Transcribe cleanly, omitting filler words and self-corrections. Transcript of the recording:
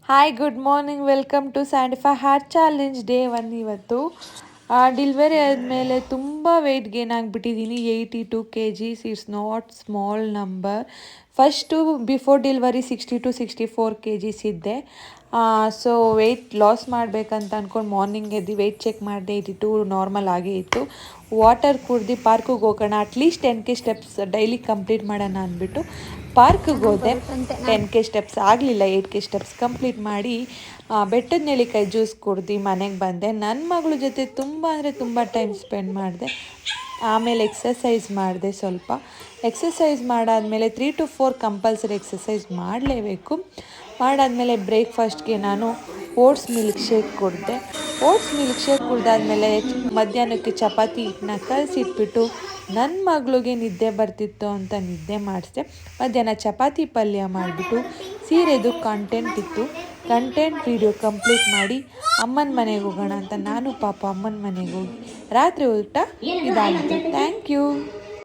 hi good morning welcome to ಸ್ಯಾಂಡಿಫೈ heart challenge day 1 ಇವತ್ತು delivery ಆದಮೇಲೆ ತುಂಬ ವೆಯ್ಟ್ ಗೇನ್ ಆಗಿಬಿಟ್ಟಿದ್ದೀನಿ 82 kg it's not small number first before delivery 60 to 64 kg ಇದ್ದೆ so weight loss ಮಾಡಬೇಕಂತ ಅಂದ್ಕೊಂಡು ಮಾರ್ನಿಂಗ್ ಎದ್ದು ವೆಯ್ಟ್ ಚೆಕ್ ಮಾಡಿದೆ 82 ನಾರ್ಮಲ್ ಆಗೇ ಇತ್ತು ವಾಟರ್ ಕುಡ್ದು ಪಾರ್ಕಿಗೆ ಹೋಗೋಣ at least 10k steps daily complete ಮಾಡೋಣ ಅಂದ್ಬಿಟ್ಟು ಪಾರ್ಕಿಗೆ ಹೋದೆ 10k ಸ್ಟೆಪ್ಸ್ ಆಗಲಿಲ್ಲ 8k ಸ್ಟೆಪ್ಸ್ ಕಂಪ್ಲೀಟ್ ಮಾಡಿ ಬೆಟ್ಟದ ನೆಲ್ಲಿಕಾಯಿ ಜ್ಯೂಸ್ ಕುಡ್ದು ಮನೆಗೆ ಬಂದೆ ನನ್ನ ಮಗಳ ಜೊತೆ ತುಂಬ ಅಂದರೆ ತುಂಬ ಟೈಮ್ ಸ್ಪೆಂಡ್ ಮಾಡಿದೆ ಆಮೇಲೆ ಎಕ್ಸಸೈಸ್ ಮಾಡಿದೆ ಸ್ವಲ್ಪ ಎಕ್ಸಸೈಸ್ ಮಾಡಾದಮೇಲೆ 3 to 4 ಕಂಪಲ್ಸರಿ ಎಕ್ಸಸೈಸ್ ಮಾಡಲೇಬೇಕು ಮಾಡಾದಮೇಲೆ ಬ್ರೇಕ್ಫಾಸ್ಟ್ಗೆ ನಾನು ಓಟ್ಸ್ ಮಿಲ್ಕ್ ಶೇಕ್ ಕುಡಿದೆ ಓಟ್ಸ್ ಮಿಲ್ಕ್ ಶೇಕ್ ಕುಡ್ದಾದ್ಮೇಲೆ ಮಧ್ಯಾಹ್ನಕ್ಕೆ ಚಪಾತಿ ಹಿಟ್ಟನ್ನ ಕಲಸಿಟ್ಬಿಟ್ಟು ನನ್ನ ಮಗಳಿಗೆ ನಿದ್ದೆ ಬರ್ತಿತ್ತು ಅಂತ ನಿದ್ದೆ ಮಾಡಿಸ್ದೆ ಮಧ್ಯಾಹ್ನ ಚಪಾತಿ ಪಲ್ಯ ಮಾಡಿಬಿಟ್ಟು ಸೀರೆದು ಕಂಟೆಂಟ್ ಇತ್ತು ಕಂಟೆಂಟ್ ವಿಡಿಯೋ ಕಂಪ್ಲೀಟ್ ಮಾಡಿ ಅಮ್ಮನ ಮನೆಗೆ ಹೋಗೋಣ ಅಂತ ನಾನು ಪಾಪ ಅಮ್ಮನ ಮನೆಗೆ ಹೋಗಿ ರಾತ್ರಿ ಊಟ ಇದಾಗಿತ್ತು ಥ್ಯಾಂಕ್ ಯು